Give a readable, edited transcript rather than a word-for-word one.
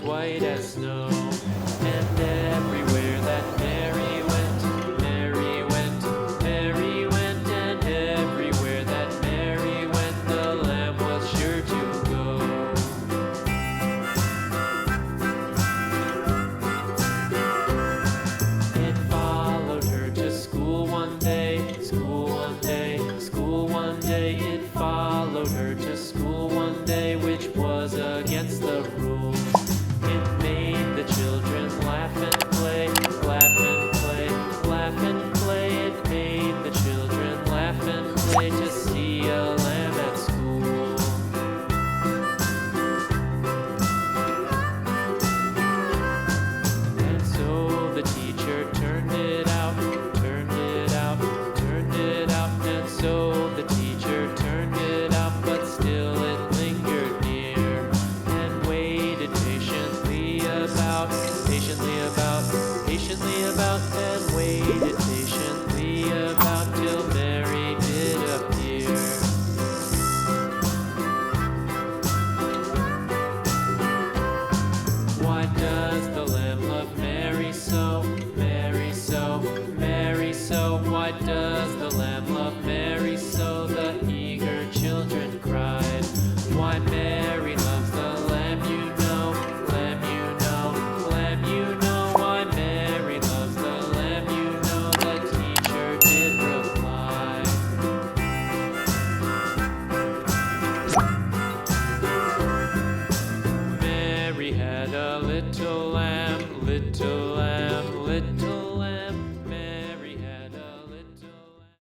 was white as snow. And everywhere that Mary went, Mary went, Mary went, and everywhere that Mary went, the lamb was sure to go. It followed her to school one day, school one day, school one day. It followed her to school one day, which was against the rules. It made the children laugh and play, laugh and play, laugh and play. It made the children laugh and play to see a lamb at school. And so the teacher turned it out, turned it out, turned it out. And so the teacher turned it out, but still it lingered near and waited patiently about, and waited patiently about till Mary did appear. Why does the lamb love Mary so, Mary so, Mary so? Why does the lamb love Mary so? The eager children cried. Why Mary loves the lamb, you know, lamb, you know, lamb, you know. Why Mary loves the lamb, you know, the teacher did reply. Mary had a little lamb, little lamb, little